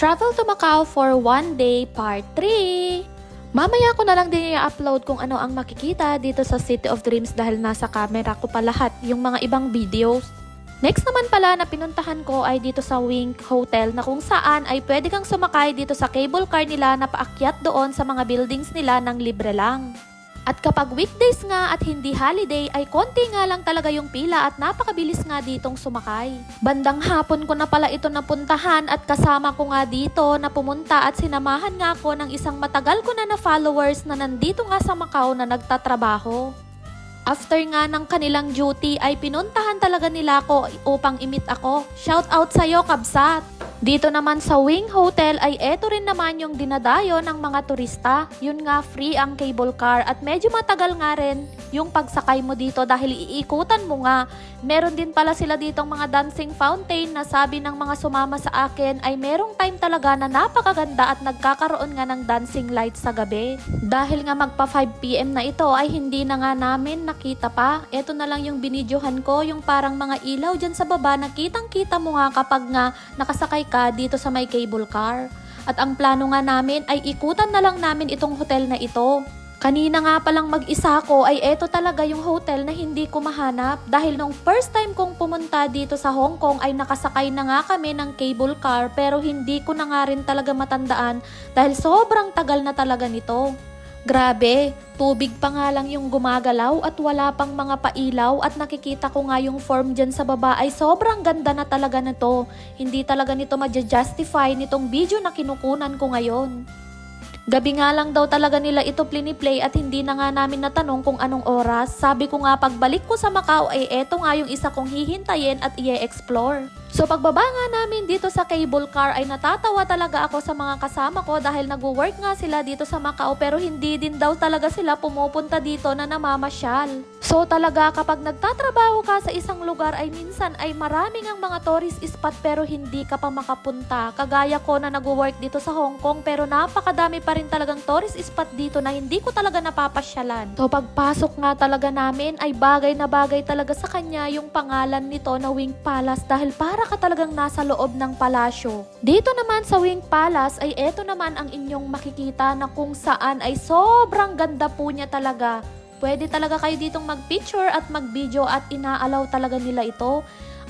Travel to Macau for 1 day part 3. Mamaya ko na lang din i-upload kung ano ang makikita dito sa City of Dreams dahil nasa camera ko pa lahat yung mga ibang videos. Next naman pala na pinuntahan ko ay dito sa Wink Hotel na kung saan ay pwede kang sumakay dito sa cable car nila na paakyat doon sa mga buildings nila ng libre lang. At kapag weekdays nga at hindi holiday ay konti nga lang talaga yung pila at napakabilis nga ditong sumakay. Bandang hapon ko na pala ito napuntahan at kasama ko nga dito na pumunta at sinamahan nga ako ng isang matagal ko na followers na nandito nga sa Macau na nagtatrabaho. After nga ng kanilang duty ay pinuntahan talaga nila ako upang i-meet ako. Shout out sa'yo, Kabsat! Dito naman sa Wing Hotel ay eto rin naman yung dinadayo ng mga turista. Yun nga, free ang cable car at medyo matagal nga rin yung pagsakay mo dito dahil iikutan mo nga. Meron din pala sila ditong mga dancing fountain na sabi ng mga sumama sa akin ay merong time talaga na napakaganda at nagkakaroon nga ng dancing lights sa gabi. Dahil nga magpa 5 PM na ito ay hindi na nga namin nakita pa. Eto na lang yung binidyohan ko, yung parang mga ilaw dyan sa baba na kitang-kita mo nga kapag nga nakasakay ka dito sa may cable car. At ang plano nga namin ay ikutan na lang namin itong hotel na ito. Kanina nga palang mag-isa ko ay eto talaga yung hotel na hindi ko mahanap dahil nung first time kong pumunta dito sa Hong Kong ay nakasakay na nga kami ng cable car pero hindi ko na nga rin talaga matandaan dahil sobrang tagal na talaga nito. Grabe, tubig pa nga lang yung gumagalaw at wala pang mga pailaw at nakikita ko nga yung form dyan sa baba ay sobrang ganda na talaga nito. Hindi talaga nito ma-justify nitong video na kinukunan ko ngayon. Gabi nga lang daw talaga nila ito pliniplay at hindi na nga namin natanong kung anong oras. Sabi ko nga pagbalik ko sa Macau ay eto nga yung isa kong hihintayin at i-explore. So pagbaba nga namin dito sa cable car ay natatawa talaga ako sa mga kasama ko dahil nagwo-work nga sila dito sa Macau pero hindi din daw talaga sila pumupunta dito na namamasyal. So talaga kapag nagtatrabaho ka sa isang lugar ay minsan ay maraming ang mga tourist spot pero hindi ka pa makapunta. Kagaya ko na nagwo-work dito sa Hong Kong pero napakadami pa rin talagang tourist spot dito na hindi ko talaga napapasyalan. So pagpasok nga talaga namin ay bagay na bagay talaga sa kanya yung pangalan nito na Wink Palace dahil para ka talagang nasa loob ng palasyo. Dito naman sa Wink Palace ay eto naman ang inyong makikita na kung saan ay sobrang ganda po niya talaga. Pwede talaga kayo ditong mag-picture at mag-video at inaalaw talaga nila ito.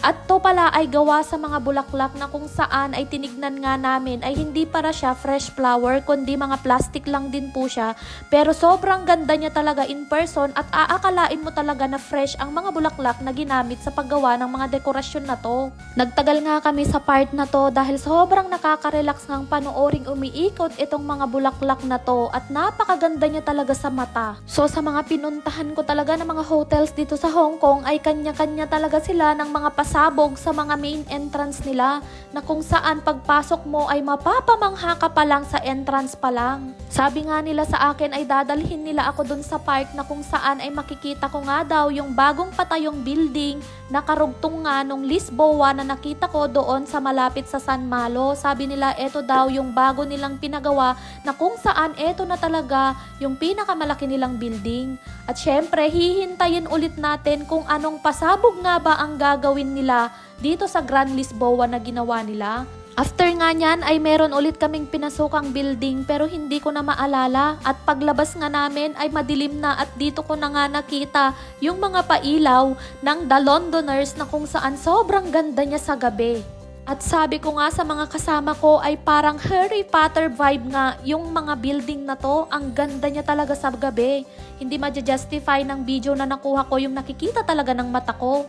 At to pala ay gawa sa mga bulaklak na kung saan ay tinignan nga namin ay hindi para siya fresh flower kundi mga plastic lang din po siya. Pero sobrang ganda niya talaga in person at aakalain mo talaga na fresh ang mga bulaklak na ginamit sa paggawa ng mga dekorasyon na to. Nagtagal nga kami sa part na to dahil sobrang nakaka-relax ngang panooring umiikot itong mga bulaklak na to at napakaganda niya talaga sa mata. So sa mga pinuntahan ko talaga ng mga hotels dito sa Hong Kong ay kanya-kanya talaga sila ng mga pasabog sa mga main entrance nila na kung saan pagpasok mo ay mapapamangha ka pa lang sa entrance pa lang. Sabi nga nila sa akin ay dadalhin nila ako dun sa park na kung saan ay makikita ko nga daw yung bagong patayong building na karugtong nga nung Lisboa na nakita ko doon sa malapit sa San Malo. Sabi nila eto daw yung bago nilang pinagawa na kung saan eto na talaga yung pinakamalaki nilang building. At syempre hihintayin ulit natin kung anong pasabog nga ba ang gagawin nila dito sa Grand Lisboa na ginawa nila. After nga nyan ay meron ulit kaming pinasukang building pero hindi ko na maalala at paglabas nga namin ay madilim na at dito ko na nga nakita yung mga pailaw ng The Londoners na kung saan sobrang ganda niya sa gabi. At sabi ko nga sa mga kasama ko ay parang Harry Potter vibe nga yung mga building na to. Ang ganda niya talaga sa gabi. Hindi ma-justify ng video na nakuha ko yung nakikita talaga ng mata ko.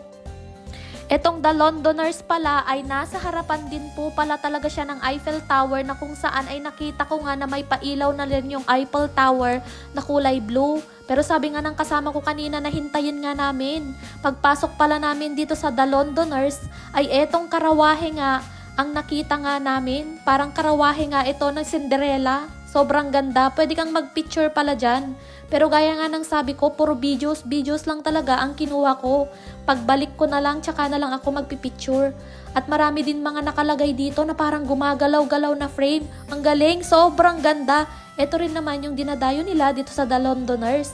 Etong The Londoners pala ay nasa harapan din po pala talaga siya ng Eiffel Tower na kung saan ay nakita ko nga na may pailaw na rin yung Eiffel Tower na kulay blue. Pero sabi nga ng kasama ko kanina na hintayin nga namin. Pagpasok pala namin dito sa The Londoners ay etong karawahe nga ang nakita nga namin. Parang karawahe nga ito ng Cinderella. Sobrang ganda. Pwede kang mag-picture pala dyan. Pero gaya nga ng sabi ko, puro videos lang talaga ang kinuha ko. Pagbalik ko na lang, tsaka na lang ako magpipicture. At marami din mga nakalagay dito na parang gumagalaw-galaw na frame. Ang galing, sobrang ganda. Ito rin naman yung dinadayo nila dito sa The Londoners.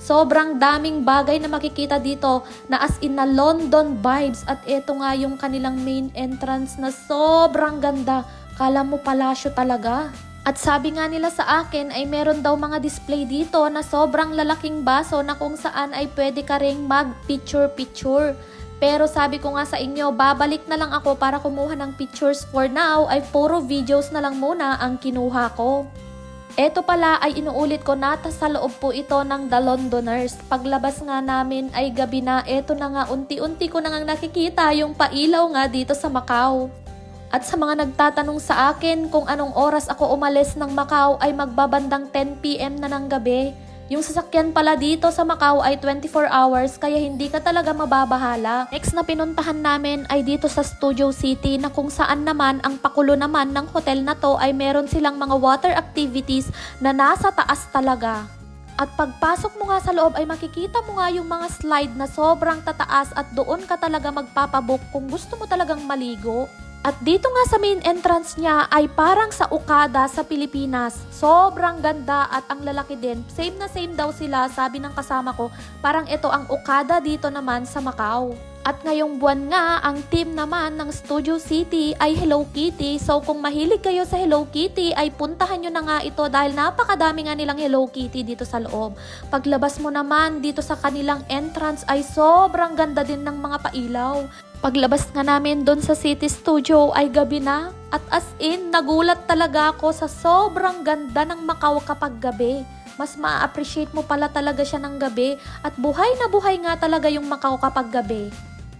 Sobrang daming bagay na makikita dito na as in na London vibes. At ito nga yung kanilang main entrance na sobrang ganda. Kala mo palasyo talaga. At sabi nga nila sa akin ay meron daw mga display dito na sobrang lalaking baso na kung saan ay pwede ka ring mag-picture-picture. Pero sabi ko nga sa inyo, babalik na lang ako para kumuha ng pictures. For now ay puro videos na lang muna ang kinuha ko. Eto pala ay inuulit ko na sa loob po ito ng The Londoners. Paglabas nga namin ay gabi na, eto na nga unti-unti ko na nga nakikita yung pailaw nga dito sa Macau. At sa mga nagtatanong sa akin kung anong oras ako umalis ng Macau ay magbabandang 10 PM na ng gabi. Yung sasakyan pala dito sa Macau ay 24 hours kaya hindi ka talaga mababahala. Next na pinuntahan namin ay dito sa Studio City na kung saan naman ang pakulo naman ng hotel na to ay meron silang mga water activities na nasa taas talaga. At pagpasok mo nga sa loob ay makikita mo nga yung mga slide na sobrang tataas at doon ka talaga magpapabook kung gusto mo talagang maligo. At dito nga sa main entrance niya ay parang sa Okada sa Pilipinas. Sobrang ganda at ang lalaki din. Same na same daw sila, sabi ng kasama ko. Parang ito ang Okada dito naman sa Macau. At ngayong buwan nga, ang team naman ng Studio City ay Hello Kitty. So kung mahilig kayo sa Hello Kitty ay puntahan nyo na nga ito dahil napakadami nga nilang Hello Kitty dito sa loob. Paglabas mo naman dito sa kanilang entrance ay sobrang ganda din ng mga pailaw. Paglabas nga namin doon sa City Studio ay gabi na at as in nagulat talaga ako sa sobrang ganda ng Macau kapag gabi. Mas ma-appreciate mo pala talaga siya ng gabi at buhay na buhay nga talaga yung Macau kapag gabi.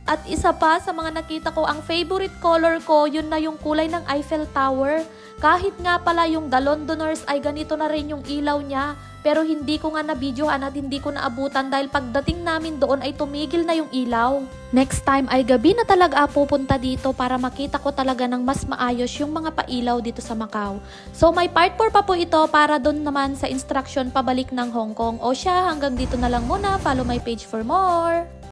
At isa pa sa mga nakita ko, ang favorite color ko, yun na yung kulay ng Eiffel Tower. Kahit nga pala yung The Londoners ay ganito na rin yung ilaw niya. Pero hindi ko nga na-videohan at hindi ko naabutan dahil pagdating namin doon ay tumigil na yung ilaw. Next time ay gabi na talaga pupunta dito para makita ko talaga ng mas maayos yung mga pailaw dito sa Macau. So may part 4 pa po ito para doon naman sa instruction pabalik ng Hong Kong. O siya, hanggang dito na lang muna. Follow my page for more.